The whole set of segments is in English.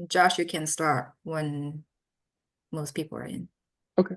Josh, you can start when most people are in. Okay.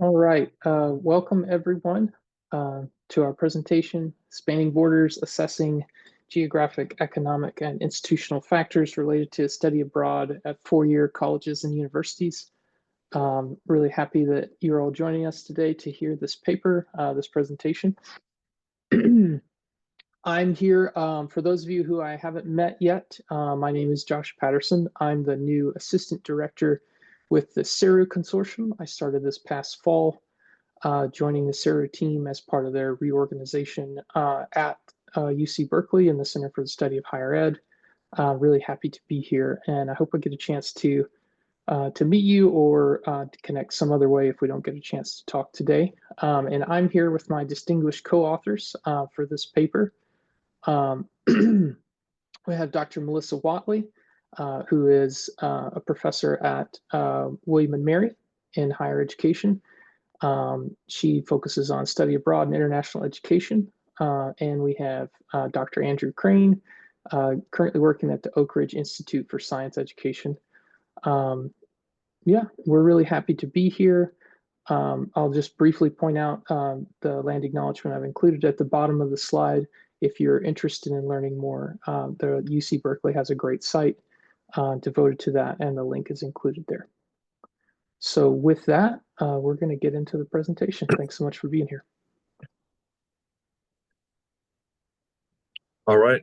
All right. Welcome everyone to our presentation, Spanning Borders, Assessing Geographic, Economic, and Institutional Factors Related to Study Abroad at Four-Year Colleges and Universities. Really happy that you're all joining us today to hear this paper, this presentation. I'm here, for those of you who I haven't met yet, my name is Josh Patterson. I'm the new Assistant Director with the CERU Consortium. I started this past fall, joining the CERU team as part of their reorganization at UC Berkeley in the Center for the Study of Higher Ed. Really happy to be here, and I hope I get a chance to meet you or to connect some other way if we don't get a chance to talk today. And I'm here with my distinguished co-authors for this paper. We have Dr. Melissa Watley, who is a professor at William & Mary in higher education. She focuses on study abroad and international education. And we have Dr. Andrew Crane, currently working at the Oak Ridge Institute for Science Education. Yeah, we're really happy to be here. I'll just briefly point out the land acknowledgement I've included at the bottom of the slide. If you're interested in learning more, the UC Berkeley has a great site devoted to that, and the link is included there. So with that, we're going to get into the presentation. Thanks so much for being here. All right.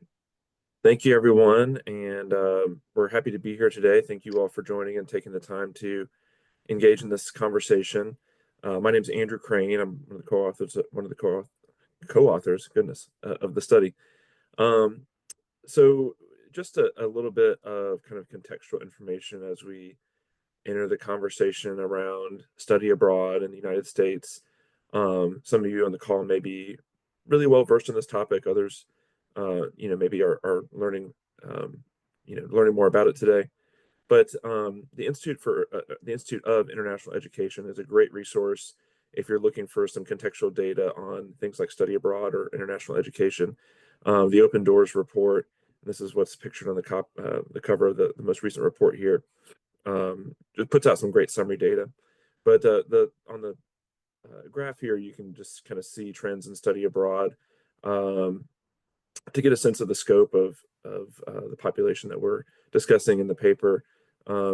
Thank you, everyone. And we're happy to be here today. Thank you all for joining and taking the time to engage in this conversation. My name is Andrew Crane. I'm one of the co-authors, goodness, of the study. So just a little bit of kind of contextual information as we enter the conversation around study abroad in the United States. Some of you on the call may be really well versed in this topic. Others, maybe are learning, learning more about it today. But the Institute of International Education is a great resource if you're looking for some contextual data on things like study abroad or international education. The Open Doors report, this is what's pictured on the cover of the most recent report here. It puts out some great summary data. But on the graph here, you can just kind of see trends in study abroad to get a sense of the scope of the population that we're discussing in the paper.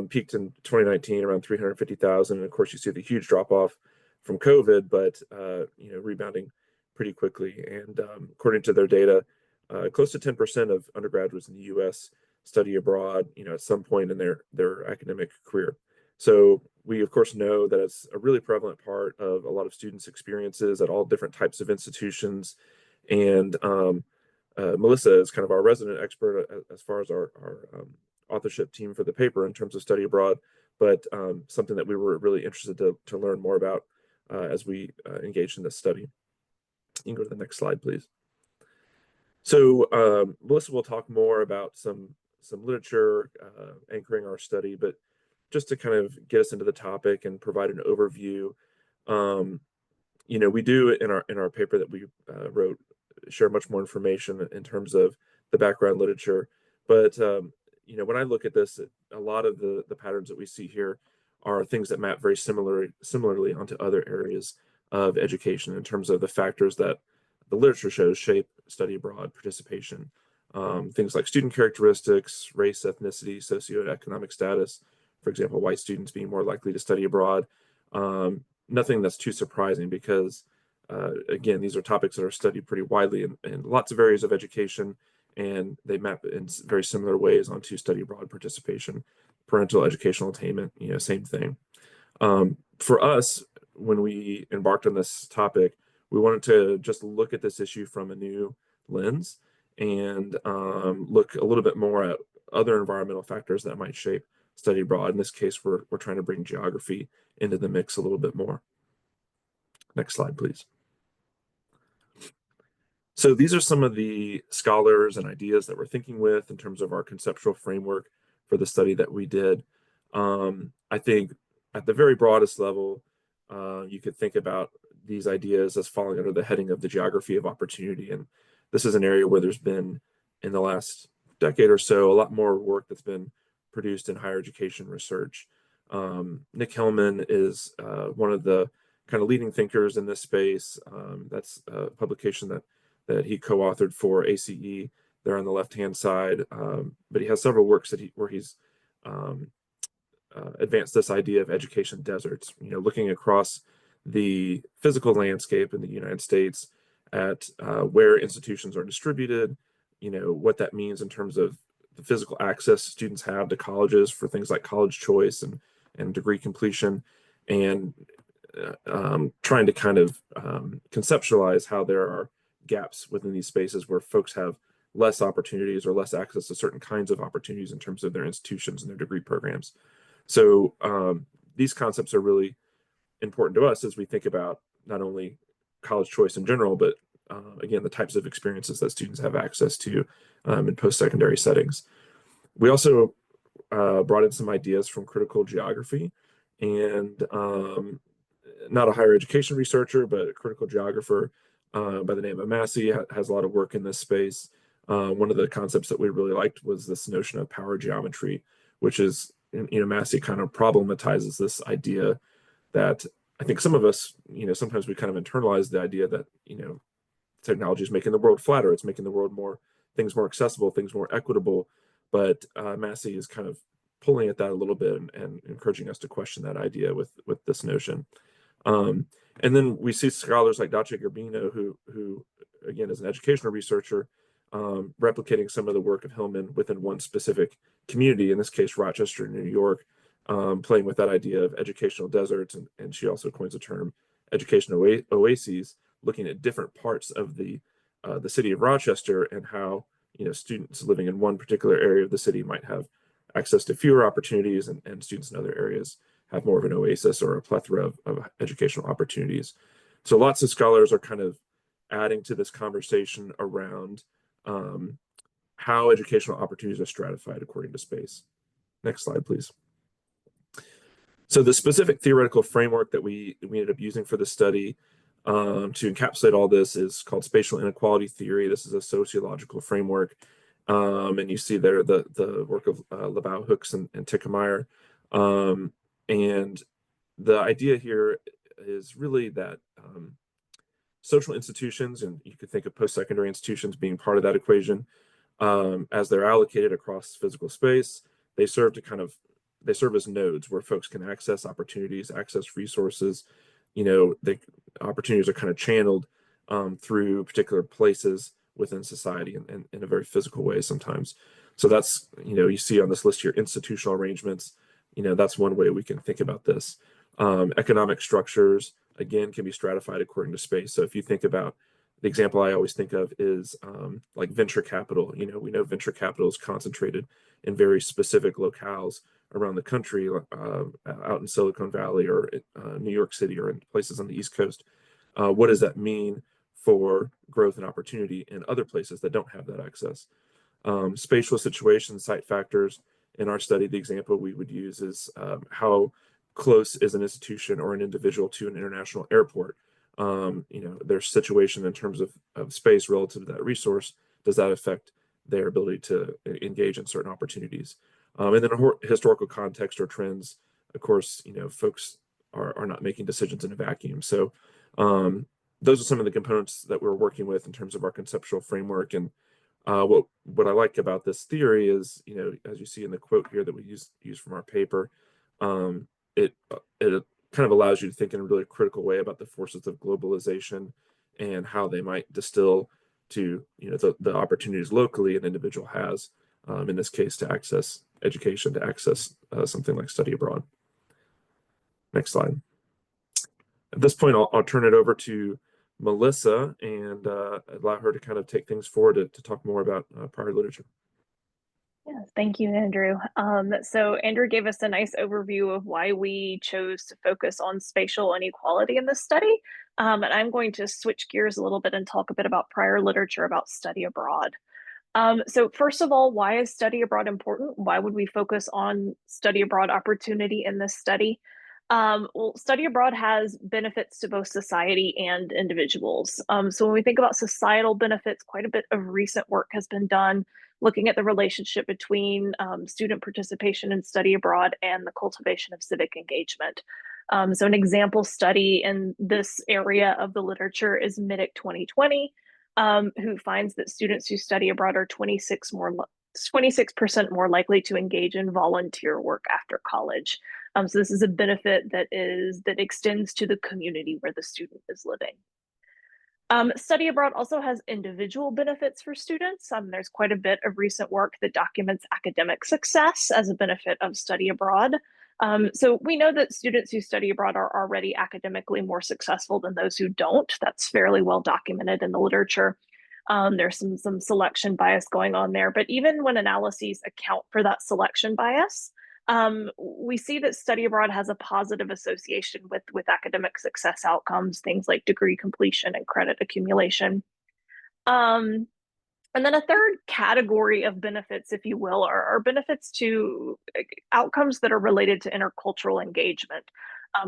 Peaked in 2019 around 350,000, and of course you see the huge drop off from COVID, but rebounding pretty quickly. And according to their data, close to 10% of undergraduates in the U.S. study abroad, at some point in their academic career. So we of course know that it's a really prevalent part of a lot of students' experiences at all different types of institutions. And Melissa is kind of our resident expert as far as our authorship team for the paper in terms of study abroad, but something that we were really interested to learn more about as we engaged in this study. You can go to the next slide, please. So Melissa will talk more about some literature anchoring our study, but just to kind of get us into the topic and provide an overview, we do in our paper that we wrote share much more information in terms of the background literature, but when I look at this, a lot of the patterns that we see here are things that map very similarly onto other areas of education in terms of the factors that the literature shows shape study abroad participation. Things like student characteristics, race, ethnicity, socioeconomic status, for example, white students being more likely to study abroad. Nothing that's too surprising because, again, these are topics that are studied pretty widely in lots of areas of education, and they map in very similar ways onto study abroad participation. parental educational attainment, same thing. For us, when we embarked on this topic, we wanted to just look at this issue from a new lens and look a little bit more at other environmental factors that might shape study abroad. In this case, we're trying to bring geography into the mix a little bit more. Next slide, please. So these are some of the scholars and ideas that we're thinking with in terms of our conceptual framework for the study that we did. I think at the very broadest level, you could think about these ideas as falling under the heading of the geography of opportunity. And this is an area where there's been, in the last decade or so, a lot more work that's been produced in higher education research. Nick Hillman is one of the kind of leading thinkers in this space. That's a publication that he co-authored for ACE there on the left-hand side. But he has several works where he's advanced this idea of education deserts, looking across the physical landscape in the United States at where institutions are distributed, what that means in terms of the physical access students have to colleges for things like college choice and degree completion, and trying to kind of conceptualize how there are gaps within these spaces where folks have less opportunities or less access to certain kinds of opportunities in terms of their institutions and their degree programs. So these concepts are really important to us as we think about not only college choice in general, but again, the types of experiences that students have access to in post-secondary settings. We also brought in some ideas from critical geography, and not a higher education researcher, but a critical geographer by the name of Massey has a lot of work in this space. One of the concepts that we really liked was this notion of power geometry, which is, Massey kind of problematizes this idea that I think some of us, sometimes we kind of internalize the idea that, technology is making the world flatter. It's making the world things more accessible, things more equitable. But Massey is kind of pulling at that a little bit and encouraging us to question that idea with this notion. And then we see scholars like Dace Garbino, who again is an educational researcher, replicating some of the work of Hillman within one specific community, in this case Rochester, New York, playing with that idea of educational deserts, and she also coins the term educational oases, looking at different parts of the city of Rochester and how students living in one particular area of the city might have access to fewer opportunities, and students in other areas have more of an oasis or a plethora of educational opportunities. So lots of scholars are kind of adding to this conversation around how educational opportunities are stratified according to space. Next slide, please. So the specific theoretical framework that we ended up using for the study to encapsulate all this is called spatial inequality theory. This is a sociological framework. And you see there the work of Lebau, Hooks, and Tickemeyer. And the idea here is really that social institutions, and you could think of post-secondary institutions being part of that equation, as they're allocated across physical space, they serve as nodes where folks can access opportunities, access resources. The opportunities are kind of channeled through particular places within society in a very physical way sometimes. So that's, you see on this list here, institutional arrangements, that's one way we can think about this. Economic structures, again, can be stratified according to space. So if you think about, the example I always think of is like venture capital. We know venture capital is concentrated in very specific locales around the country, out in Silicon Valley or New York City or in places on the East Coast. What does that mean for growth and opportunity in other places that don't have that access? Spatial situations, site factors. In our study, the example we would use is how close is an institution or an individual to an international airport? Their situation in terms of space relative to that resource, does that affect their ability to engage in certain opportunities? And then a historical context or trends. Of course, folks are not making decisions in a vacuum. So those are some of the components that we're working with in terms of our conceptual framework. And what I like about this theory is, as you see in the quote here that we use from our paper, it kind of allows you to think in a really critical way about the forces of globalization and how they might distill to the opportunities locally an individual has, in this case, to access education, to access something like study abroad. Next slide. At this point, I'll turn it over to Melissa and allow her to kind of take things forward to talk more about prior literature. Yeah, thank you, Andrew. So Andrew gave us a nice overview of why we chose to focus on spatial inequality in this study. And I'm going to switch gears a little bit and talk a bit about prior literature about study abroad. So first of all, why is study abroad important? Why would we focus on study abroad opportunity in this study? Well, study abroad has benefits to both society and individuals. So when we think about societal benefits, quite a bit of recent work has been done looking at the relationship between student participation in study abroad and the cultivation of civic engagement. So an example study in this area of the literature is MIDIC 2020, who finds that students who study abroad are 26% more likely to engage in volunteer work after college. So this is a benefit that extends to the community where the student is living. Study abroad also has individual benefits for students. There's quite a bit of recent work that documents academic success as a benefit of study abroad. So we know that students who study abroad are already academically more successful than those who don't. That's fairly well documented in the literature. There's some selection bias going on there, but even when analyses account for that selection bias, we see that study abroad has a positive association with academic success outcomes, things like degree completion and credit accumulation. And then a third category of benefits, if you will, are benefits to outcomes that are related to intercultural engagement.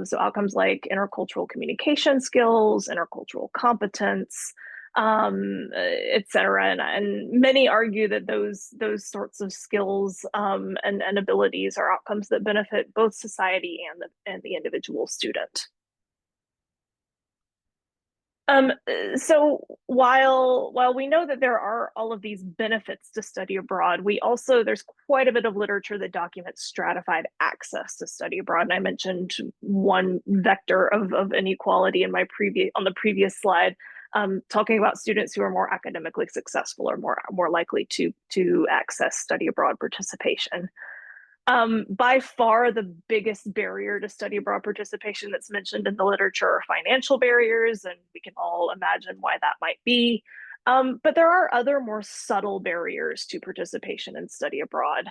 So outcomes like intercultural communication skills, intercultural competence, et cetera. And many argue that those sorts of skills and abilities are outcomes that benefit both society and the individual student. So while we know that there are all of these benefits to study abroad, there's quite a bit of literature that documents stratified access to study abroad. And I mentioned one vector of inequality on the previous slide, talking about students who are more academically successful or more likely to access study abroad participation. By far, the biggest barrier to study abroad participation that's mentioned in the literature are financial barriers, and we can all imagine why that might be. But there are other more subtle barriers to participation in study abroad.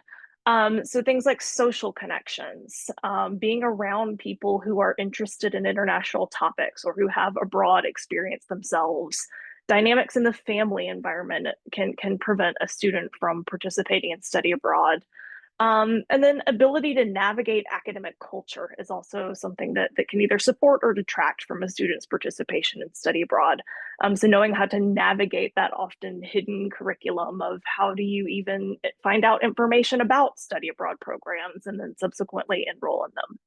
So things like social connections, being around people who are interested in international topics or who have abroad experience themselves. Dynamics in the family environment can prevent a student from participating in study abroad. And then ability to navigate academic culture is also something that can either support or detract from a student's participation in study abroad. So knowing how to navigate that often hidden curriculum of how do you even find out information about study abroad programs and then subsequently enroll in them.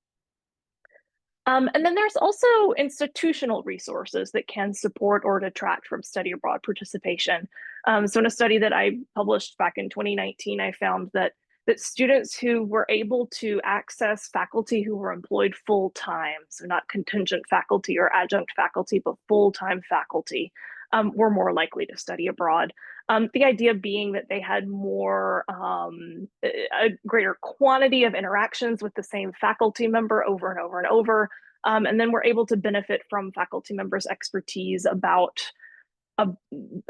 And then there's also institutional resources that can support or detract from study abroad participation. So in a study that I published back in 2019, I found that students who were able to access faculty who were employed full-time, so not contingent faculty or adjunct faculty, but full-time faculty, were more likely to study abroad. The idea being that they had a greater quantity of interactions with the same faculty member over and over and over, and then were able to benefit from faculty members' expertise about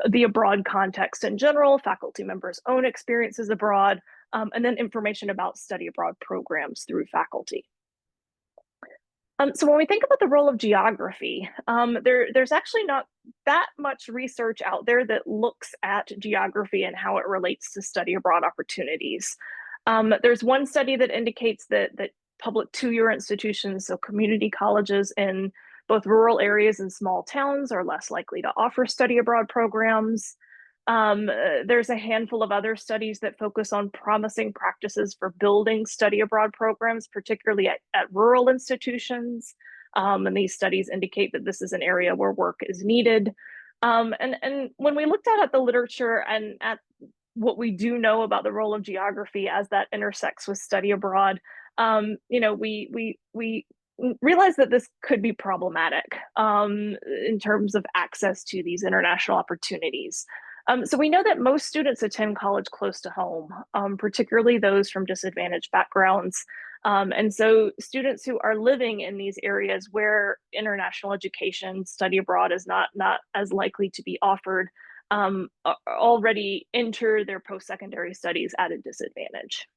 the abroad context in general, faculty members' own experiences abroad, and then information about study abroad programs through faculty. So when we think about the role of geography, there's actually not that much research out there that looks at geography and how it relates to study abroad opportunities. There's one study that indicates that public two-year institutions, so community colleges in both rural areas and small towns, are less likely to offer study abroad programs. There's a handful of other studies that focus on promising practices for building study abroad programs, particularly at rural institutions. And these studies indicate that this is an area where work is needed. And when we looked at the literature and at what we do know about the role of geography as that intersects with study abroad, we realize that this could be problematic in terms of access to these international opportunities. So we know that most students attend college close to home, particularly those from disadvantaged backgrounds. And so students who are living in these areas where international education, study abroad is not as likely to be offered, already enter their post-secondary studies at a disadvantage.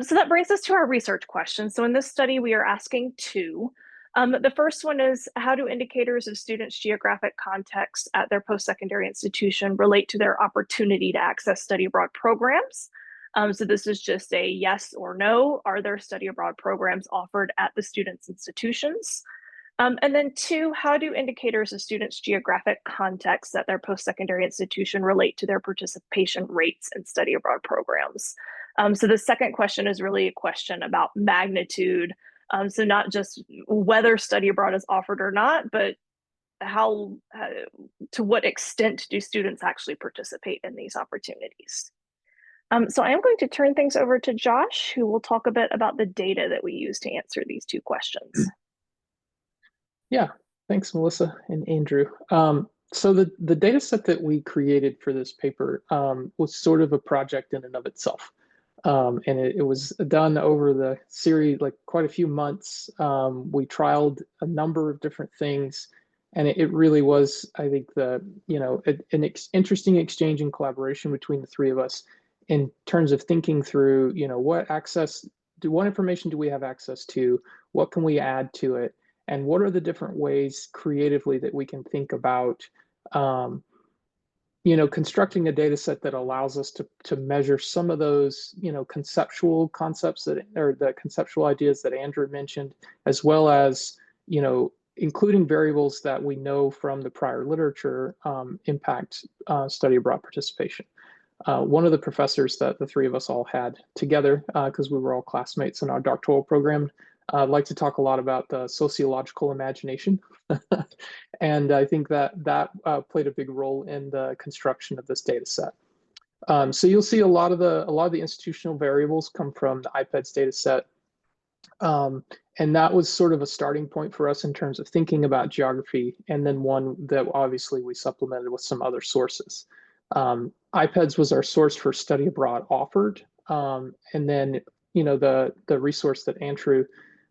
So that brings us to our research questions. So in this study, we are asking two. The first one is, how do indicators of students' geographic context at their post-secondary institution relate to their opportunity to access study abroad programs? So this is just a yes or no. Are there study abroad programs offered at the students' institutions? And then two, how do indicators of students' geographic context at their post-secondary institution relate to their participation rates in study abroad programs? So the second question is really a question about magnitude. So not just whether study abroad is offered or not, but how, to what extent do students actually participate in these opportunities? So I am going to turn things over to Josh, who will talk a bit about the data that we use to answer these two questions. Yeah, thanks, Melissa and Andrew. So the data set that we created for this paper was sort of a project in and of itself. And it was done over the series, like quite a few months. We trialed a number of different things, and it really was, I think, an interesting exchange and collaboration between the three of us in terms of thinking through, what information do we have access to, what can we add to it, and what are the different ways creatively that we can think about constructing a data set that allows us to measure some of those, conceptual concepts or the conceptual ideas that Andrew mentioned, as well as, including variables that we know from the prior literature impact study abroad participation. One of the professors that the three of us all had together, because we were all classmates in our doctoral program, like to talk a lot about the sociological imagination. And I think that played a big role in the construction of this data set. So you'll see a lot of the institutional variables come from the IPEDS data set. And that was sort of a starting point for us in terms of thinking about geography, and then one that obviously we supplemented with some other sources. IPEDS was our source for study abroad offered. And then, the resource that Andrew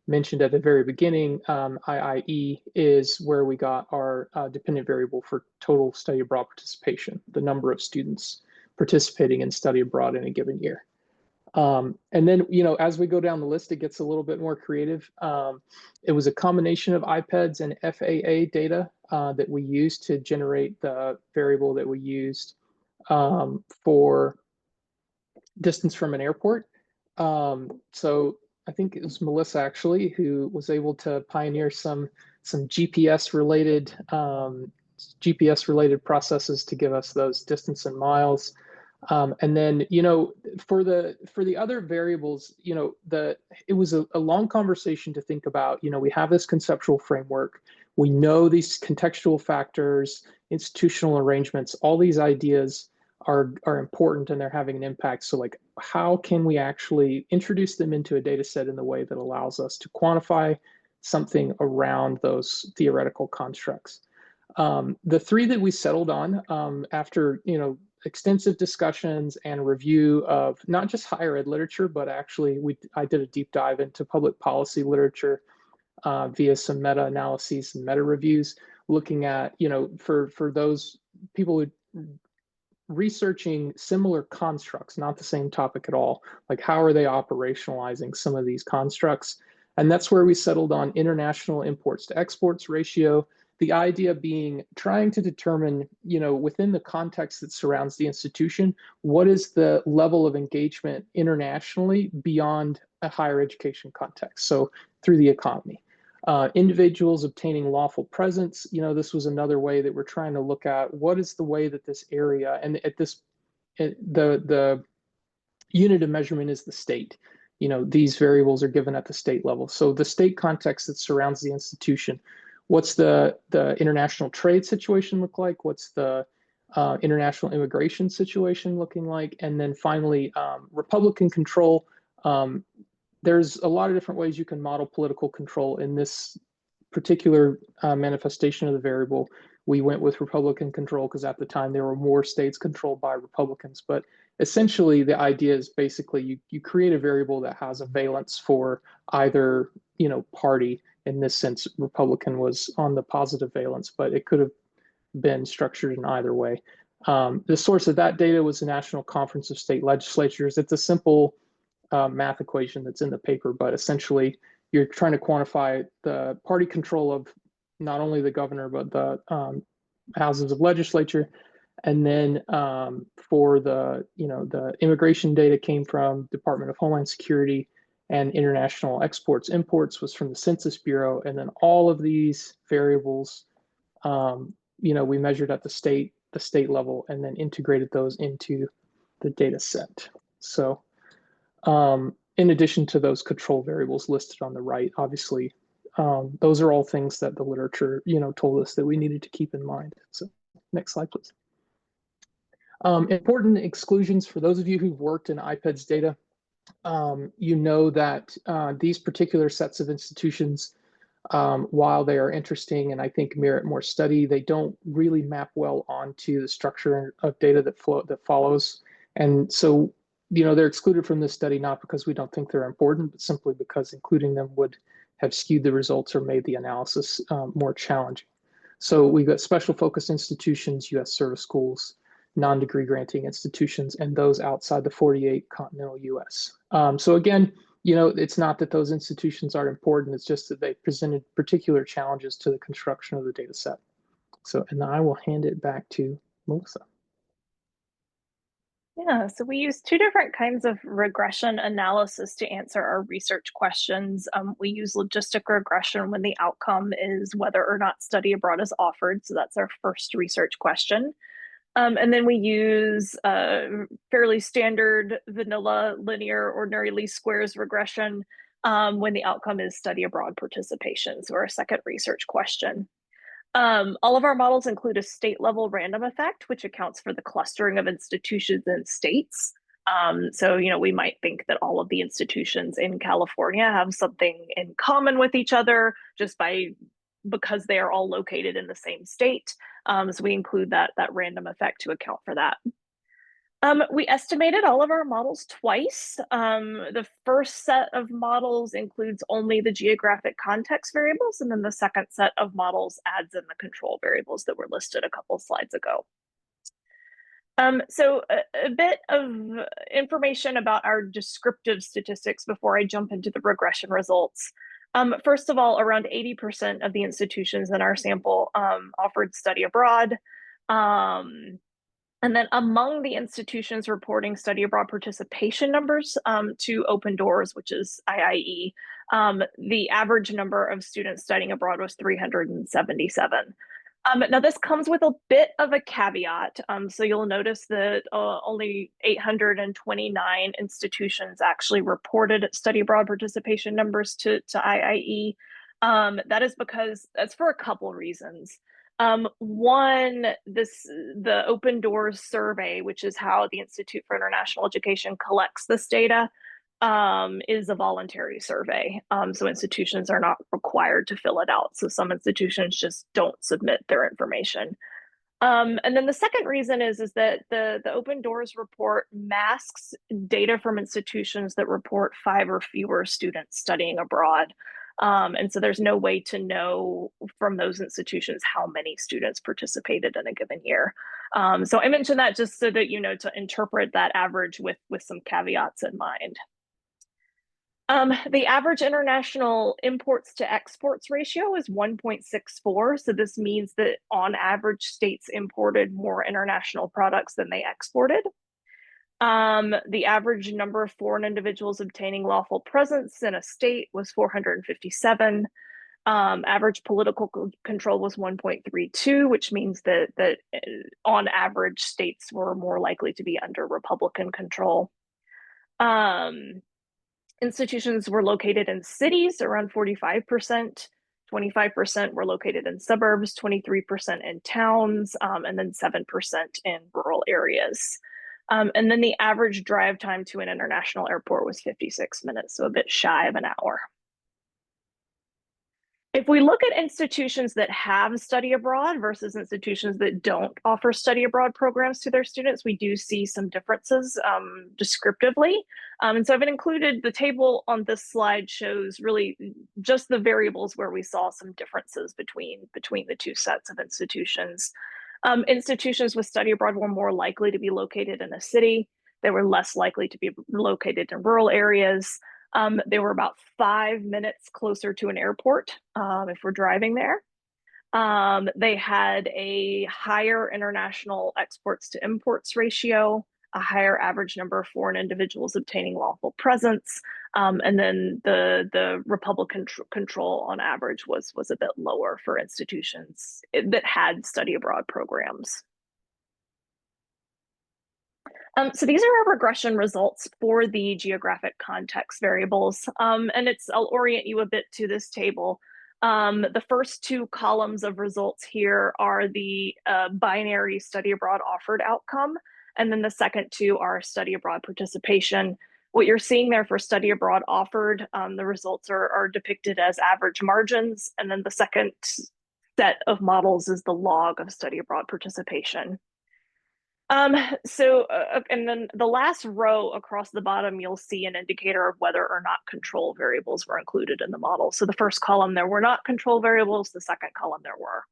mentioned at the very beginning, IIE, is where we got our dependent variable for total study abroad participation, the number of students participating in study abroad in a given year. And then, as we go down the list, it gets a little bit more creative. It was a combination of IPEDS and FAA data that we used to generate the variable that we used for distance from an airport. So I think it was Melissa actually who was able to pioneer some GPS related processes to give us those distance in miles. And then, for the other variables, it was a long conversation to think about. We have this conceptual framework. We know these contextual factors, institutional arrangements, all these ideas are important and they're having an impact. So like, how can we actually introduce them into a data set in the way that allows us to quantify something around those theoretical constructs? The three that we settled on after, extensive discussions and review of not just higher ed literature, but actually I did a deep dive into public policy literature via some meta-analyses and meta-reviews, looking at, for those people who researching similar constructs, not the same topic at all, like how are they operationalizing some of these constructs? And that's where we settled on international imports to exports ratio. The idea being trying to determine, within the context that surrounds the institution, what is the level of engagement internationally beyond a higher education context? So through the economy. Individuals obtaining lawful presence, this was another way that we're trying to look at what is the way that this area, and the unit of measurement is the state. These variables are given at the state level. So the state context that surrounds the institution, what's the international trade situation look like? What's the international immigration situation looking like? And then finally, Republican control. There's a lot of different ways you can model political control. In this particular manifestation of the variable, we went with Republican control because at the time there were more states controlled by Republicans. But essentially, the idea is basically you create a variable that has a valence for either, party. In this sense, Republican was on the positive valence, but it could have been structured in either way. The source of that data was the National Conference of State Legislatures. It's a simple math equation that's in the paper, but essentially you're trying to quantify the party control of not only the governor, but the houses of legislature. And then for the immigration data came from Department of Homeland Security, and international exports imports was from the Census Bureau. And then all of these variables, we measured at the state level and then integrated those into the data set. So in addition to those control variables listed on the right, obviously, those are all things that the literature, told us that we needed to keep in mind. So next slide, please. Important exclusions for those of you who've worked in IPEDS data, you know that these particular sets of institutions, while they are interesting and I think merit more study, they don't really map well onto the structure of data that follows. And so, they're excluded from this study, not because we don't think they're important, but simply because including them would have skewed the results or made the analysis more challenging. So we've got special focus institutions, U.S. service schools, non-degree granting institutions, and those outside the 48 continental U.S. So again, it's not that those institutions aren't important, it's just that they presented particular challenges to the construction of the data set. So, and I will hand it back to Melissa. Yeah, so we use two different kinds of regression analysis to answer our research questions. We use logistic regression when the outcome is whether or not study abroad is offered. So that's our first research question. And then we use fairly standard vanilla linear ordinary least squares regression when the outcome is study abroad participation. So our second research question. All of our models include a state level random effect, which accounts for the clustering of institutions and states. So, we might think that all of the institutions in California have something in common with each other just because they are all located in the same state. So we include that random effect to account for that. We estimated all of our models twice. The first set of models includes only the geographic context variables, and then the second set of models adds in the control variables that were listed a couple slides ago. So a bit of information about our descriptive statistics before I jump into the regression results. First of all, around 80% of the institutions in our sample offered study abroad. And then among the institutions reporting study abroad participation numbers to Open Doors, which is IIE, the average number of students studying abroad was 377. Now this comes with a bit of a caveat. So you'll notice that only 829 institutions actually reported study abroad participation numbers to IIE. That is because that's for a couple reasons. One, the Open Doors survey, which is how the Institute for International Education collects this data, is a voluntary survey. So institutions are not required to fill it out. So some institutions just don't submit their information. And then the second reason is that the Open Doors report masks data from institutions that report 5 or fewer students studying abroad. And so there's no way to know from those institutions how many students participated in a given year. So I mentioned that just so that to interpret that average with some caveats in mind. The average international imports to exports ratio is 1.64. So this means that on average, states imported more international products than they exported. The average number of foreign individuals obtaining lawful presence in a state was 457. Average political control was 1.32, which means that on average, states were more likely to be under Republican control. Institutions were located in cities, around 45%. 25% were located in suburbs, 23% in towns, and then 7% in rural areas. And then the average drive time to an international airport was 56 minutes, so a bit shy of an hour. If we look at institutions that have study abroad versus institutions that don't offer study abroad programs to their students, we do see some differences descriptively. And so I've included the table on this slide shows really just the variables where we saw some differences between the two sets of institutions. Institutions with study abroad were more likely to be located in a city. They were less likely to be located in rural areas. They were about 5 minutes closer to an airport if we're driving there. They had a higher international exports to imports ratio, a higher average number of foreign individuals obtaining lawful presence, and then the Republican control on average was a bit lower for institutions that had study abroad programs. So these are our regression results for the geographic context variables. And I'll orient you a bit to this table. The first two columns of results here are the binary study abroad offered outcome. And then the second two are study abroad participation. What you're seeing there for study abroad offered, the results are depicted as average margins. And then the second set of models is the log of study abroad participation. And then the last row across the bottom, you'll see an indicator of whether or not control variables were included in the model. So the first column, there were not control variables. The second column, there were.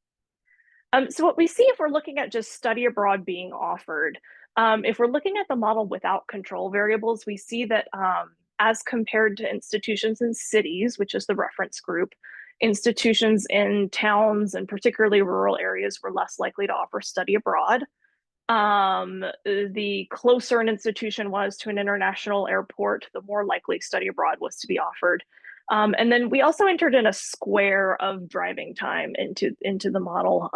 So what we see if we're looking at just study abroad being offered, if we're looking at the model without control variables, we see that as compared to institutions in cities, which is the reference group, institutions in towns and particularly rural areas were less likely to offer study abroad. The closer an institution was to an international airport, the more likely study abroad was to be offered. And then we also entered in a square of driving time into the model,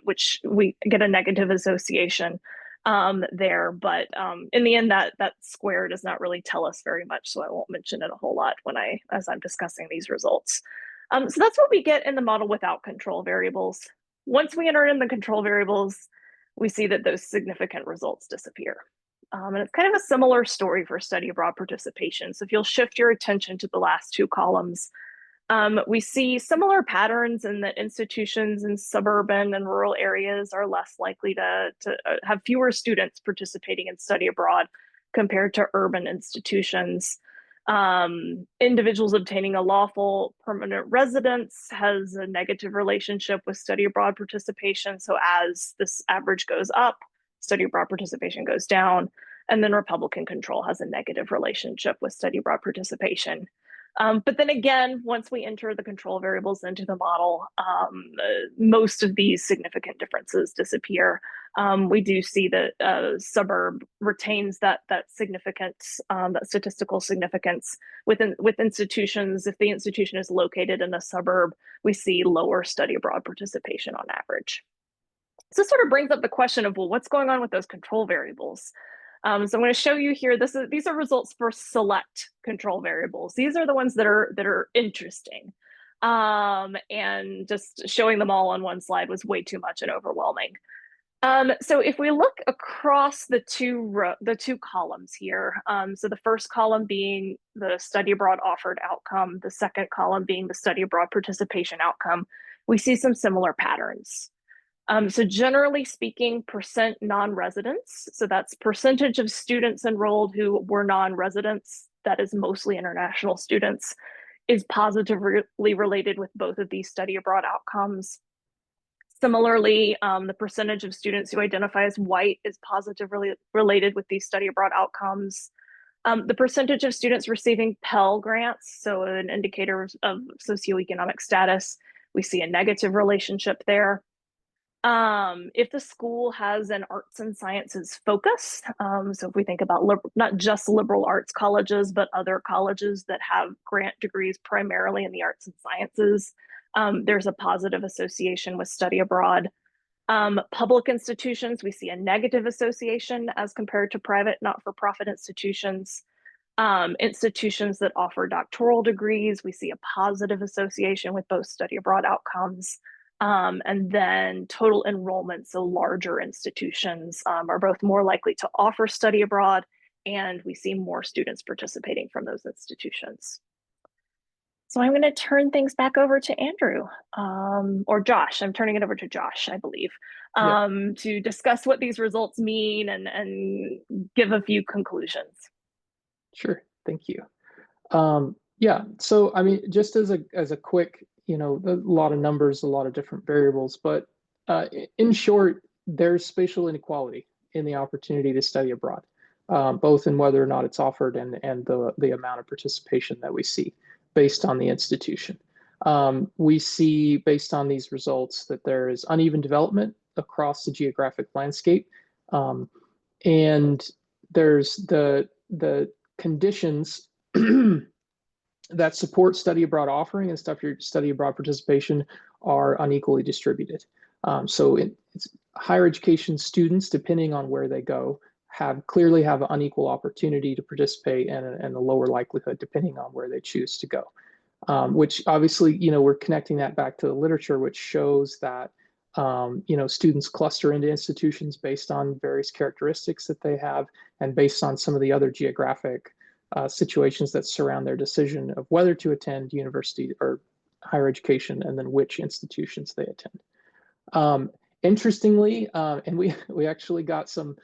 which we get a negative association there. But in the end, that square does not really tell us very much, so I won't mention it a whole lot as I'm discussing these results. So that's what we get in the model without control variables. Once we enter in the control variables, we see that those significant results disappear. And it's kind of a similar story for study abroad participation. So if you'll shift your attention to the last two columns, we see similar patterns in that institutions in suburban and rural areas are less likely to have fewer students participating in study abroad compared to urban institutions. Individuals obtaining a lawful permanent residence has a negative relationship with study abroad participation. So as this average goes up, study abroad participation goes down, and then Republican control has a negative relationship with study abroad participation. But then again, once we enter the control variables into the model, most of these significant differences disappear. We do see that suburb retains that significance, that statistical significance with institutions. If the institution is located in a suburb, we see lower study abroad participation on average. So this sort of brings up the question of, well, what's going on with those control variables? So I'm going to show you here. These are results for select control variables. These are the ones that are interesting. And just showing them all on one slide was way too much and overwhelming. So if we look across the two columns here, so the first column being the study abroad offered outcome, the second column being the study abroad participation outcome, we see some similar patterns. So generally speaking, percent non-residents, so that's percentage of students enrolled who were non-residents, that is mostly international students, is positively related with both of these study abroad outcomes. Similarly, the percentage of students who identify as white is positively related with these study abroad outcomes. The percentage of students receiving Pell grants, so an indicator of socioeconomic status, we see a negative relationship there. If the school has an arts and sciences focus, so if we think about not just liberal arts colleges, but other colleges that have grant degrees primarily in the arts and sciences, there's a positive association with study abroad. Public institutions, we see a negative association as compared to private not-for-profit institutions. Institutions that offer doctoral degrees, we see a positive association with both study abroad outcomes. And then total enrollment, so larger institutions are both more likely to offer study abroad, and we see more students participating from those institutions. So I'm going to turn things back over to Andrew, or Josh. I'm turning it over to Josh, I believe, to discuss what these results mean and give a few conclusions. Sure, thank you. Yeah, so I mean, just as a quick, a lot of numbers, a lot of different variables, but in short, there's spatial inequality in the opportunity to study abroad, both in whether or not it's offered and the amount of participation that we see based on the institution. We see, based on these results, that there is uneven development across the geographic landscape, and there's the conditions that support study abroad offering and study abroad participation are unequally distributed. So it's higher education students, depending on where they go, clearly have an unequal opportunity to participate and a lower likelihood depending on where they choose to go. Which obviously, we're connecting that back to the literature, which shows that students cluster into institutions based on various characteristics that they have and based on some of the other geographic situations that surround their decision of whether to attend university or higher education and then which institutions they attend. Interestingly, and we actually got some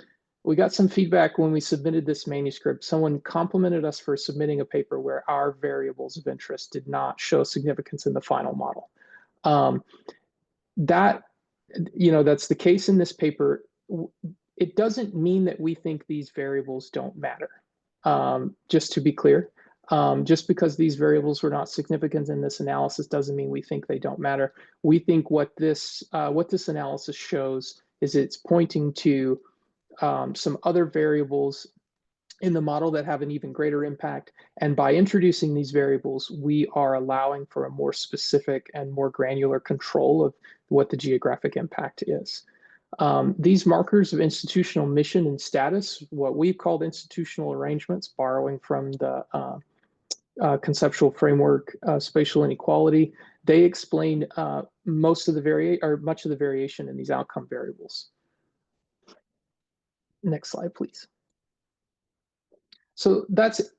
feedback when we submitted this manuscript. Someone complimented us for submitting a paper where our variables of interest did not show significance in the final model. That's the case in this paper. It doesn't mean that we think these variables don't matter. Just to be clear, just because these variables were not significant in this analysis doesn't mean we think they don't matter. We think what this analysis shows is it's pointing to some other variables in the model that have an even greater impact. And by introducing these variables, we are allowing for a more specific and more granular control of what the geographic impact is. These markers of institutional mission and status, what we've called institutional arrangements, borrowing from the conceptual framework, spatial inequality, they explain much of the variation in these outcome variables. Next slide, please. So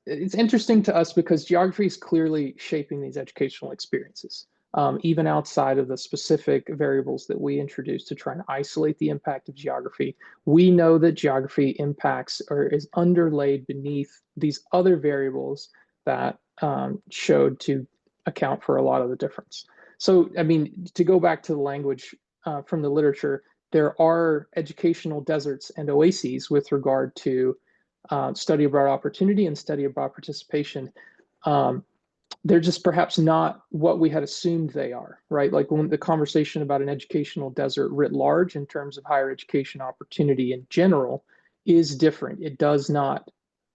it's interesting to us because geography is clearly shaping these educational experiences, even outside of the specific variables that we introduced to try and isolate the impact of geography. We know that geography impacts or is underlaid beneath these other variables that showed to account for a lot of the difference. So, I mean, to go back to the language from the literature, there are educational deserts and oases with regard to study abroad opportunity and study abroad participation. They're just perhaps not what we had assumed they are, right? Like when the conversation about an educational desert writ large in terms of higher education opportunity in general is different. It does not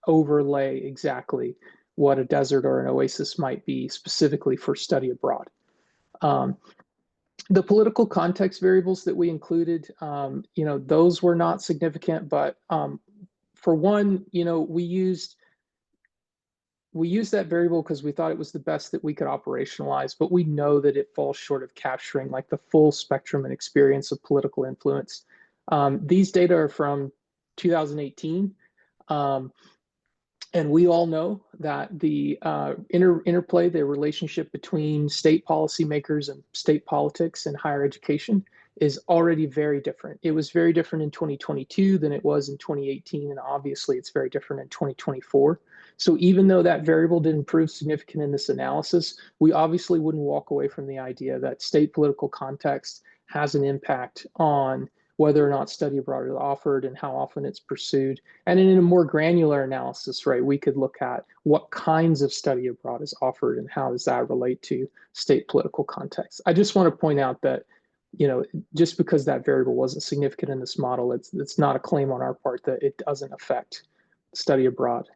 overlay exactly what a desert or an oasis might be specifically for study abroad. The political context variables that we included, those were not significant, but for one, we used that variable because we thought it was the best that we could operationalize, but we know that it falls short of capturing like the full spectrum and experience of political influence. These data are from 2018. And we all know that the interplay, the relationship between state policymakers and state politics and higher education is already very different. It was very different in 2022 than it was in 2018, and obviously it's very different in 2024. So even though that variable didn't prove significant in this analysis, we obviously wouldn't walk away from the idea that state political context has an impact on whether or not study abroad is offered and how often it's pursued. And in a more granular analysis, right, we could look at what kinds of study abroad is offered and how does that relate to state political context. I just want to point out that, just because that variable wasn't significant in this model, it's not a claim on our part that it doesn't affect study abroad.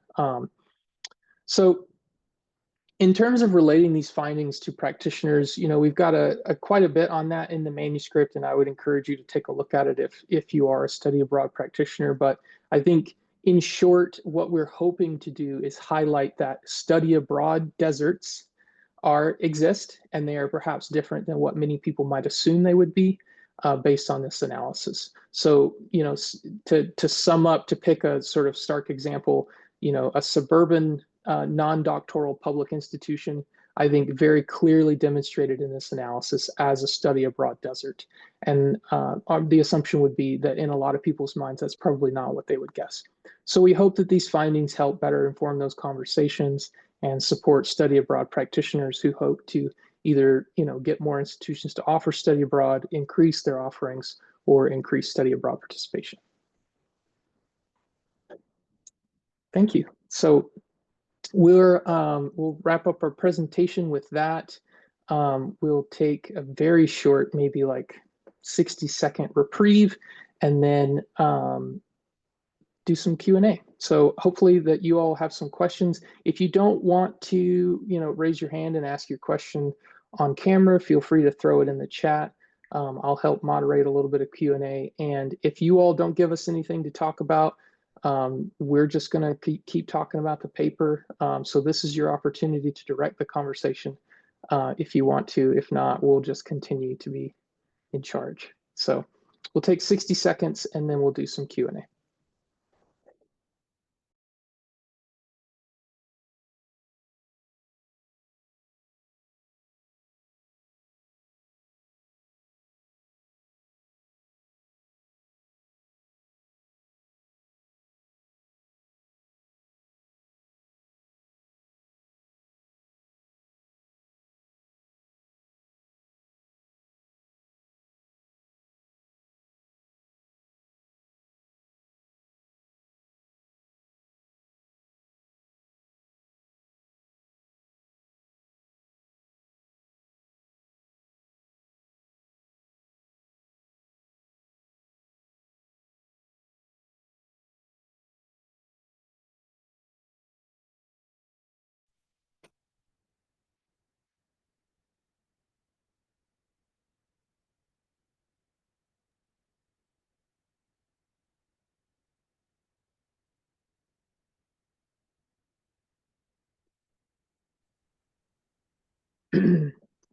So in terms of relating these findings to practitioners, we've got quite a bit on that in the manuscript, and I would encourage you to take a look at it if you are a study abroad practitioner. But I think in short, what we're hoping to do is highlight that study abroad deserts exist, and they are perhaps different than what many people might assume they would be based on this analysis. So, to sum up, to pick a sort of stark example, a suburban non-doctoral public institution I think, very clearly demonstrated in this analysis as a study abroad desert. And the assumption would be that in a lot of people's minds, that's probably not what they would guess. So we hope that these findings help better inform those conversations and support study abroad practitioners who hope to either get more institutions to offer study abroad, increase their offerings, or increase study abroad participation. Thank you. So we'll wrap up our presentation with that. We'll take a very short, maybe like 60-second reprieve, and then do some Q&A. So hopefully that you all have some questions. If you don't want to, raise your hand and ask your question on camera, feel free to throw it in the chat. I'll help moderate a little bit of Q&A. And if you all don't give us anything to talk about, we're just going to keep talking about the paper. So this is your opportunity to direct the conversation if you want to. If not, we'll just continue to be in charge. So we'll take 60 seconds and then we'll do some Q&A.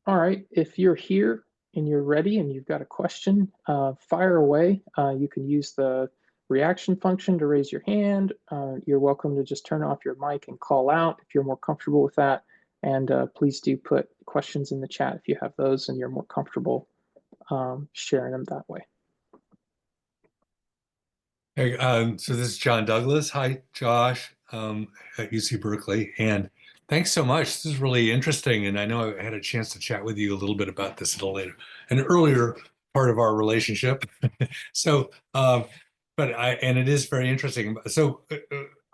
All right, if you're here and you're ready and you've got a question, fire away. You can use the reaction function to raise your hand. You're welcome to just turn off your mic and call out if you're more comfortable with that. And please do put questions in the chat if you have those and you're more comfortable sharing them that way. Hey, so this is John Douglas. Hi, Josh, at UC Berkeley. And thanks so much. This is really interesting. And I know I had a chance to chat with you a little bit about this at an earlier part of our relationship. So, and it is very interesting. So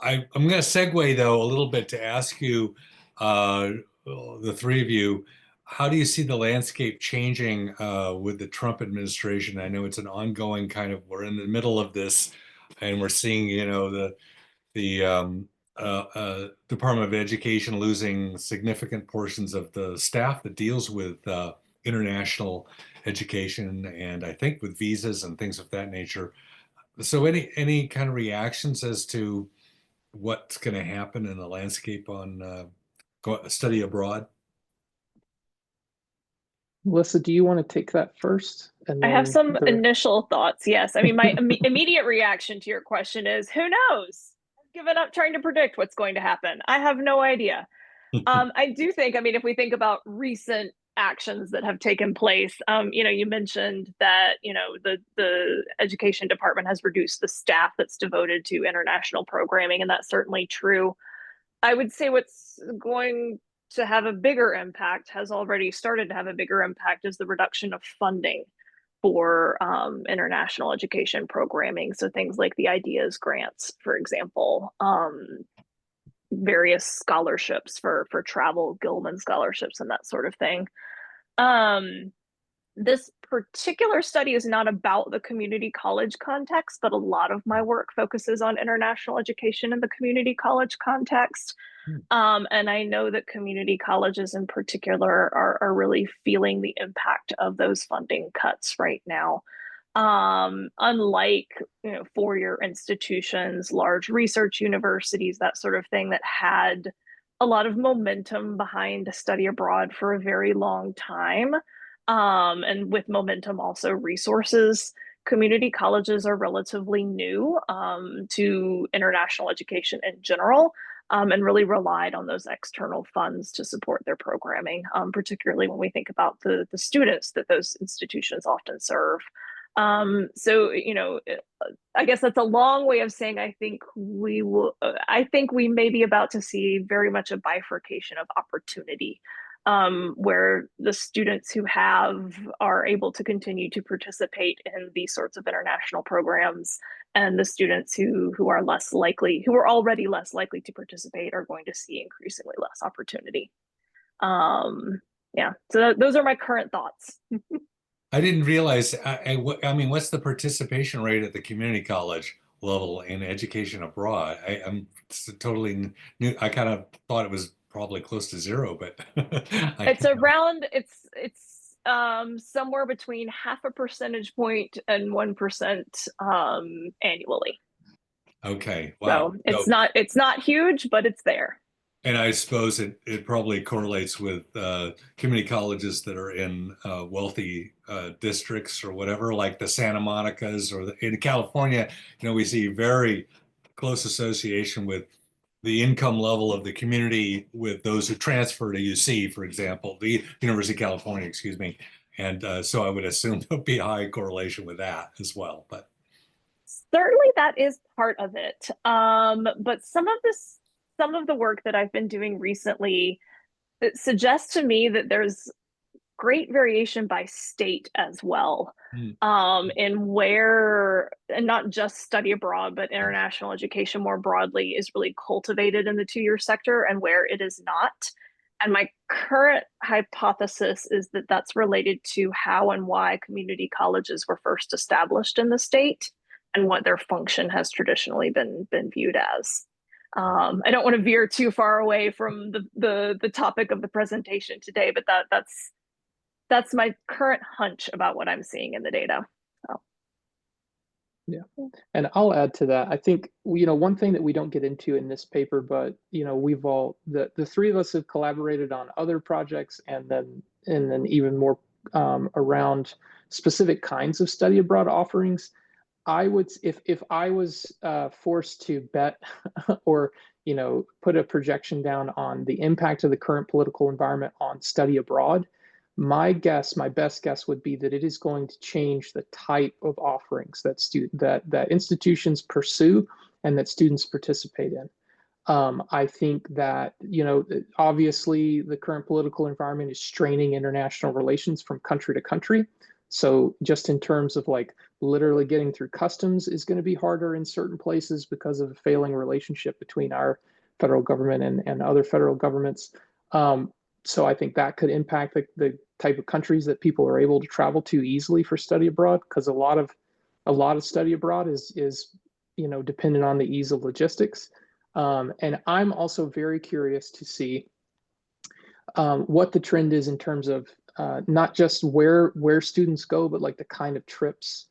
I'm going to segue, though, a little bit to ask you, the three of you, how do you see the landscape changing with the Trump administration? I know it's an ongoing we're in the middle of this, and we're seeing, the Department of Education losing significant portions of the staff that deals with international education, and I think with visas and things of that nature. So any kind of reactions as to what's going to happen in the landscape on study abroad? Melissa, do you want to take that first? And I then have some initial thoughts. Yes. I mean, my immediate reaction to your question is, who knows? I've given up trying to predict what's going to happen. I have no idea. I do think, I mean, if we think about recent actions that have taken place, you mentioned that, the education department has reduced the staff that's devoted to international programming, and that's certainly true. I would say what's going to have a bigger impact, has already started to have a bigger impact, is the reduction of funding for international education programming. So things like the Ideas grants, for example, various scholarships for travel, Gilman scholarships, and that sort of thing. This particular study is not about the community college context, but a lot of my work focuses on international education in the community college context. And I know that community colleges in particular are really feeling the impact of those funding cuts right now. Unlike, four-year institutions, large research universities, that sort of thing, that had a lot of momentum behind study abroad for a very long time. And with momentum, also resources. community colleges are relatively new to international education in general, and really relied on those external funds to support their programming, particularly when we think about the students that those institutions often serve. So, you know, I guess that's a long way of saying I think we may be about to see very much a bifurcation of opportunity, where the students who are able to continue to participate in these sorts of international programs, and the students who are already less likely to participate, are going to see increasingly less opportunity. Yeah, so those are my current thoughts. I didn't realize, I mean, what's the participation rate at the community college level in education abroad? I'm totally new. I kind of thought it was probably close to zero, but it's somewhere between 0.5 percentage point and 1% annually. Okay, wow. So it's not huge, but it's there. And I suppose it probably correlates with community colleges that are in wealthy districts or whatever, like the Santa Monica's, or in California, you know, we see very close association with the income level of the community with those who transfer to UC, for example, the University of California, excuse me. And so I would assume there'll be a high correlation with that as well. But certainly that is part of it. But some of the work that I've been doing recently, it suggests to me that there's great variation by state as well, in where, and not just study abroad, but international education more broadly is really cultivated in the two-year sector, and where it is not. And my current hypothesis is that that's related to how and why community colleges were first established in the state, and what their function has traditionally been viewed as. I don't want to veer too far away from the topic of the presentation today, but that's my current hunch about what I'm seeing in the data. So. Yeah, and I'll add to that. I think, you know, one thing that we don't get into in this paper, but, you know, we've all, the three of us have collaborated on other projects, and then even more around specific kinds of study abroad offerings. I would, if I was forced to bet or, you know, put a projection down on the impact of the current political environment on study abroad, my best guess would be that it is going to change the type of offerings that institutions pursue and that students participate in. I think that, you know, obviously the current political environment is straining international relations from country to country. So just in terms of like literally getting through customs is going to be harder in certain places because of a failing relationship between our federal government and other federal governments. So I think that could impact the type of countries that people are able to travel to easily for study abroad, because a lot of study abroad is, you know, dependent on the ease of logistics. And I'm also very curious to see what the trend is in terms of not just where students go, but like the kind of trips.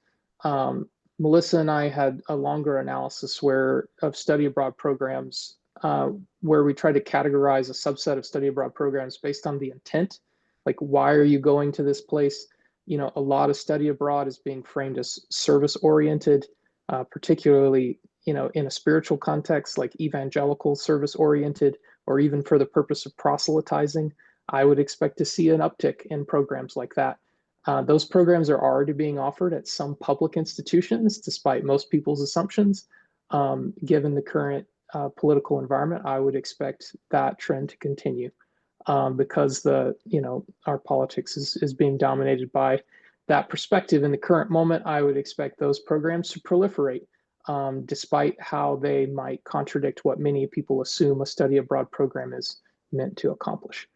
Melissa and I had a longer analysis of study abroad programs, where we tried to categorize a subset of study abroad programs based on the intent. Like, why are you going to this place? You know, a lot of study abroad is being framed as service oriented, particularly, you know, in a spiritual context, like evangelical service oriented, or even for the purpose of proselytizing. I would expect to see an uptick in programs like that. Those programs are already being offered at some public institutions, despite most people's assumptions. Given the current political environment, I would expect that trend to continue, because our politics is being dominated by that perspective. In the current moment, I would expect those programs to proliferate, despite how they might contradict what many people assume a study abroad program is meant to accomplish.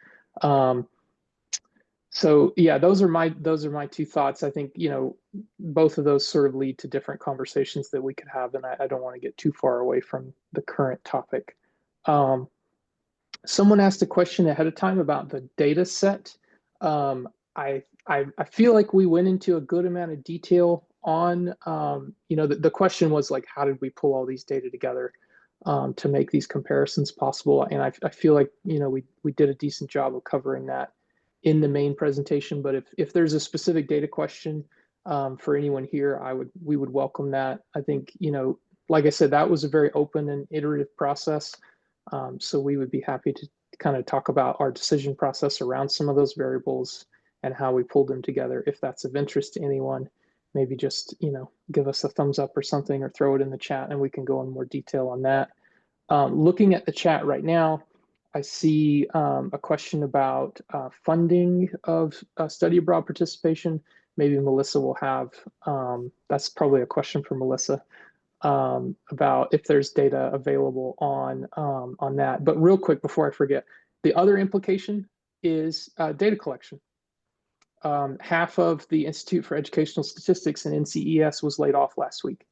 So yeah, those are my two thoughts. I think, you know, both of those sort of lead to different conversations that we could have, and I don't want to get too far away from the current topic. Someone asked a question ahead of time about the data set. I feel like we went into a good amount of detail on, you know, the question was like, how did we pull all these data together to make these comparisons possible? And I feel like, you know, we did a decent job of covering that in the main presentation. But if there's a specific data question for anyone here, we would welcome that. I think, like I said, that was a very open and iterative process. So we would be happy to kind of talk about our decision process around some of those variables and how we pulled them together. If that's of interest to anyone, maybe just, give us a thumbs up or something, or throw it in the chat and we can go in more detail on that. Looking at the chat right now, I see a question about funding of study abroad participation. Maybe Melissa will have, that's probably a question for Melissa, about if there's data available on that. But real quick, before I forget, the other implication is data collection. Half of the Institute for Educational Statistics and NCES was laid off last week.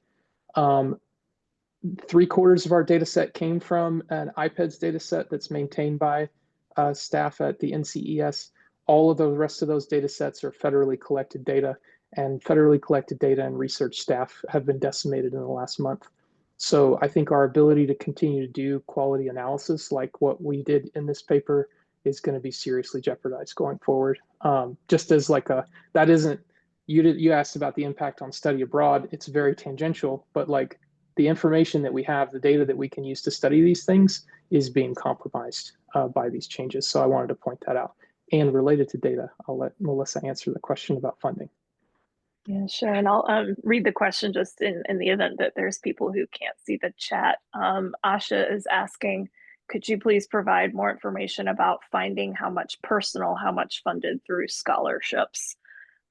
3/4 of our data set came from an IPEDS data set that's maintained by staff at the NCES. All of the rest of those data sets are federally collected data, and federally collected data and research staff have been decimated in the last month. So I think our ability to continue to do quality analysis like what we did in this paper is going to be seriously jeopardized going forward. Just as like that isn't, you asked about the impact on study abroad. It's very tangential, but like the information that we have, the data that we can use to study these things is being compromised by these changes. So I wanted to point that out. And related to data, I'll let Melissa answer the question about funding. Yeah, sure. And I'll read the question just in the event that there's people who can't see the chat. Asha is asking, could you please provide more information about finding how much personal, how much funded through scholarships?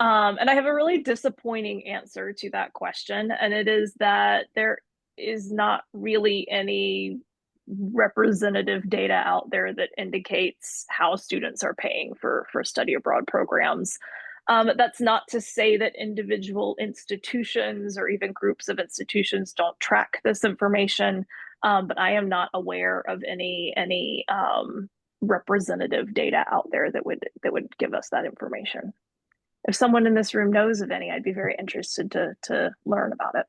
And I have a really disappointing answer to that question. And it is that there is not really any representative data out there that indicates how students are paying for study abroad programs. That's not to say that individual institutions or even groups of institutions don't track this information, but I am not aware of any representative data out there that would give us that information. If someone in this room knows of any, I'd be very interested to learn about it.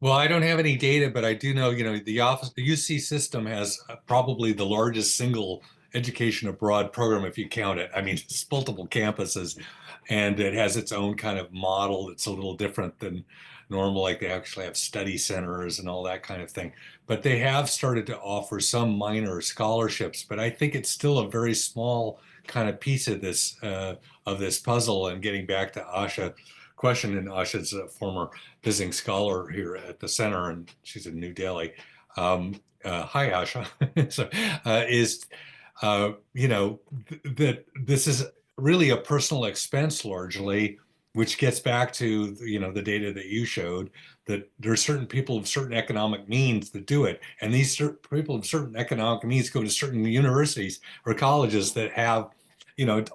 Well, I don't have any data, but I do know, the UC system has probably the largest single education abroad program, if you count it. I mean, it's multiple campuses, and it has its own kind of model that's a little different than normal. Like they actually have study centers and all that kind of thing. But they have started to offer some minor scholarships, but I think it's still a very small kind of piece of this puzzle. And getting back to Asha question, and Asha's a former visiting scholar here at the center, and she's in New Delhi. Hi, Asha. So, that this is really a personal expense largely, which gets back to, the data that you showed, that there are certain people of certain economic means that do it. And these people of certain economic means go to certain universities or colleges that have,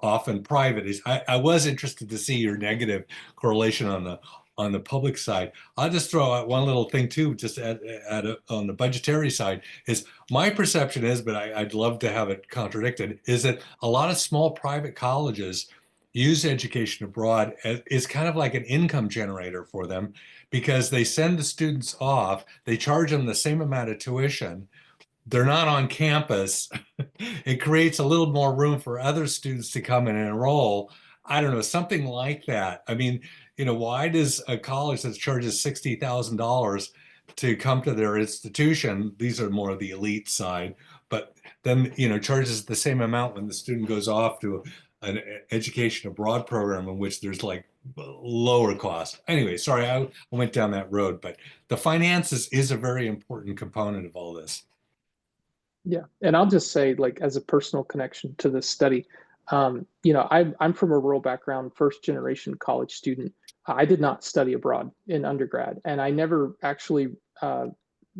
often private. I was interested to see your negative correlation on the public side. I'll just throw out one little thing too, just on the budgetary side, is my perception is, but I'd love to have it contradicted, is that a lot of small private colleges use education abroad as kind of like an income generator for them, because they send the students off, they charge them the same amount of tuition, they're not on campus. It creates a little more room for other students to come and enroll. I don't know, something like that. I mean, why does a college that charges $60,000 to come to their institution, these are more the elite side, but then, charges the same amount when the student goes off to an education abroad program in which there's like lower cost. Anyway, sorry, I went down that road, but the finances is a very important component of all this. Yeah, and I'll just say, like, as a personal connection to this study, I'm from a rural background, first generation college student. I did not study abroad in undergrad, and I never actually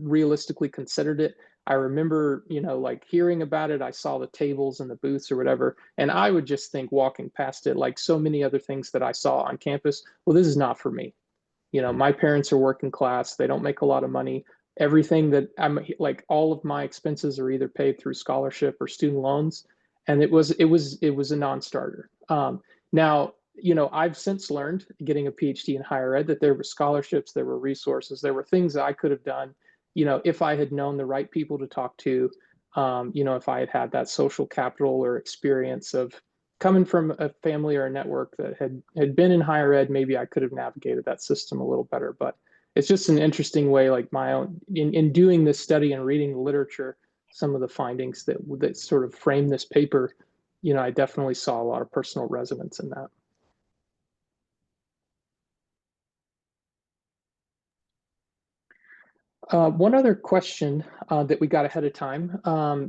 realistically considered it. I remember, like hearing about it. I saw the tables and the booths or whatever, and I would just think, walking past it, like so many other things that I saw on campus, well, this is not for me. My parents are working class. They don't make a lot of money. Everything that I'm like, all of my expenses are either paid through scholarship or student loans. And it was a non-starter. Now, I've since learned, getting a PhD in higher ed, that there were scholarships, there were resources, there were things that I could have done, if I had known the right people to talk to, if I had had that social capital or experience of coming from a family or a network that had been in higher ed, maybe I could have navigated that system a little better. But it's just an interesting way, like my own, in doing this study and reading the literature, some of the findings that sort of frame this paper, you know, I definitely saw a lot of personal resonance in that. One other question that we got ahead of time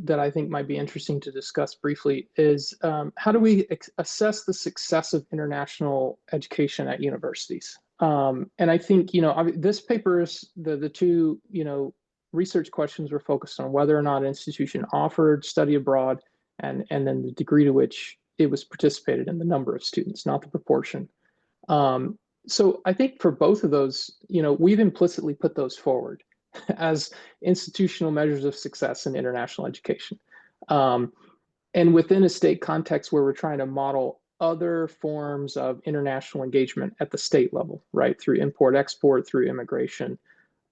that I think might be interesting to discuss briefly is how do we assess the success of international education at universities? And I think, you know, this paper is the two, you know, research questions were focused on whether or not an institution offered study abroad and then the degree to which it was participated in, the number of students, not the proportion. So I think for both of those, you know, we've implicitly put those forward as institutional measures of success in international education. And within a state context where we're trying to model other forms of international engagement at the state level, right, through import, export, through immigration.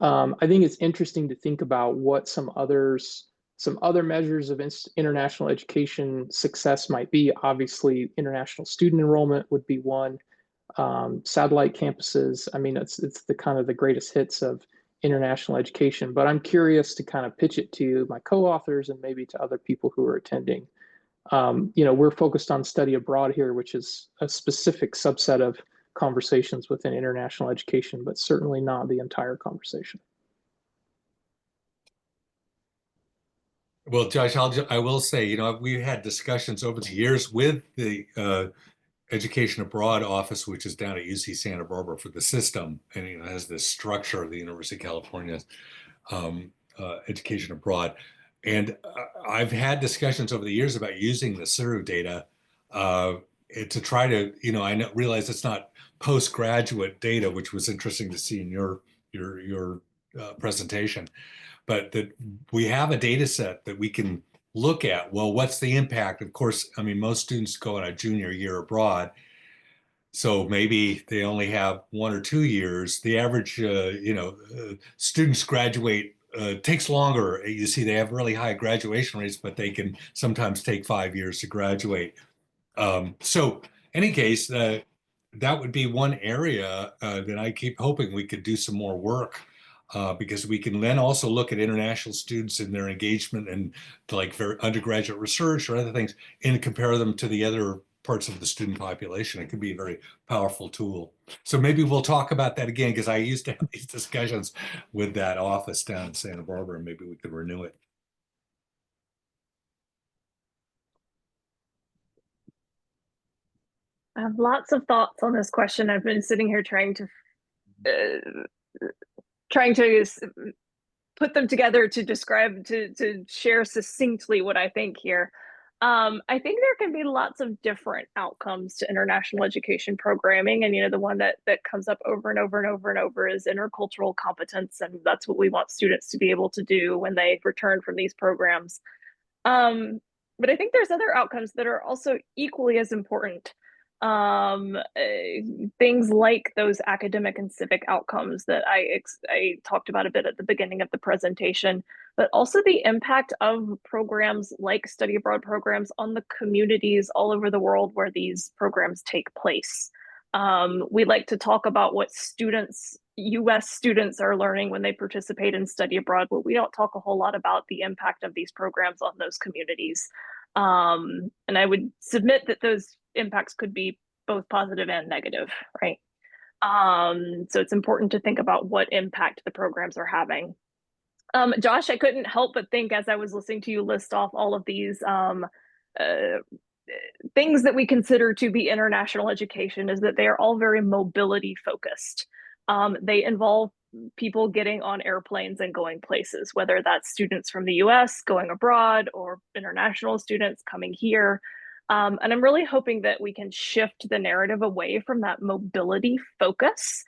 I think it's interesting to think about what some other measures of international education success might be. Obviously, international student enrollment would be one. Satellite campuses. I mean, it's the kind of the greatest hits of international education, but I'm curious to kind of pitch it to my co-authors and maybe to other people who are attending. You know, we're focused on study abroad here, which is a specific subset of conversations within international education, but certainly not the entire conversation. Well, Josh, I will say, you know, we've had discussions over the years with the Education Abroad office, which is down at UC Santa Barbara for the system, and it has this structure of the University of California Education Abroad. And I've had discussions over the years about using the CERU data to try to, you know, I realize it's not postgraduate data, which was interesting to see in your presentation, but that we have a data set that we can look at. Well, what's the impact? Of course, I mean, most students go on a junior year abroad, so maybe they only have 1 or 2 years. The average, you know, students graduate takes longer. You see, they have really high graduation rates, but they can sometimes take 5 years to graduate. So, any case, that would be one area that I keep hoping we could do some more work. Because we can then also look at international students and their engagement and like for undergraduate research or other things and compare them to the other parts of the student population. It could be a very powerful tool. So maybe we'll talk about that again, because I used to have these discussions with that office down in Santa Barbara, and maybe we could renew it. I have lots of thoughts on this question. I've been sitting here trying to put them together to describe, to share succinctly what I think here. I think there can be lots of different outcomes to international education programming. And, you know, the one that comes up over and over and over and over is intercultural competence. And that's what we want students to be able to do when they return from these programs. But I think there's other outcomes that are also equally as important. Things like those academic and civic outcomes that I talked about a bit at the beginning of the presentation, but also the impact of programs like study abroad programs on the communities all over the world where these programs take place. We like to talk about what US students are learning when they participate in study abroad, but we don't talk a whole lot about the impact of these programs on those communities. And I would submit that those impacts could be both positive and negative, right? So it's important to think about what impact the programs are having. Josh, I couldn't help but think as I was listening to you list off all of these things that we consider to be international education is that they are all very mobility focused. They involve people getting on airplanes and going places, whether that's students from the US going abroad or international students coming here. And I'm really hoping that we can shift the narrative away from that mobility focus.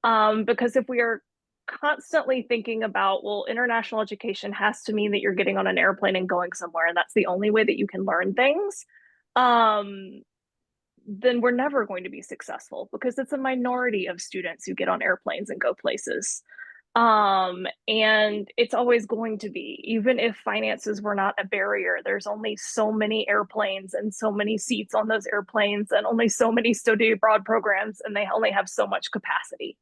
Because if we are constantly thinking about, well, international education has to mean that you're getting on an airplane and going somewhere, and that's the only way that you can learn things, then we're never going to be successful because it's a minority of students who get on airplanes and go places. And it's always going to be, even if finances were not a barrier, there's only so many airplanes and so many seats on those airplanes and only so many study abroad programs, and they only have so much capacity.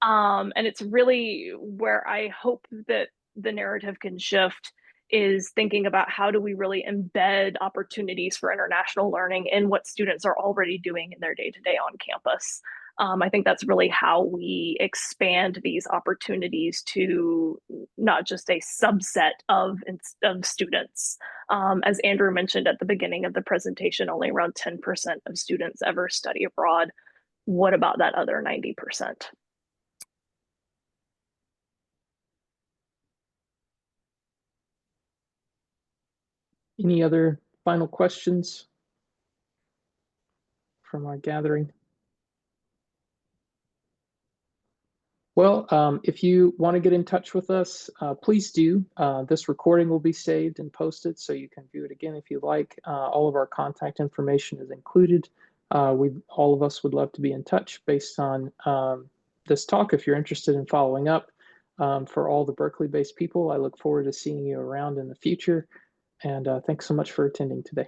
And it's really where I hope that the narrative can shift, is thinking about how do we really embed opportunities for international learning in what students are already doing in their day-to-day on campus. I think that's really how we expand these opportunities to not just a subset of students. As Andrew mentioned at the beginning of the presentation, only around 10% of students ever study abroad. What about that other 90%? Any other final questions from our gathering? Well, if you want to get in touch with us, please do. This recording will be saved and posted, so you can view it again if you like. All of our contact information is included. All of us would love to be in touch based on this talk if you're interested in following up. For all the Berkeley-based people, I look forward to seeing you around in the future. And thanks so much for attending today.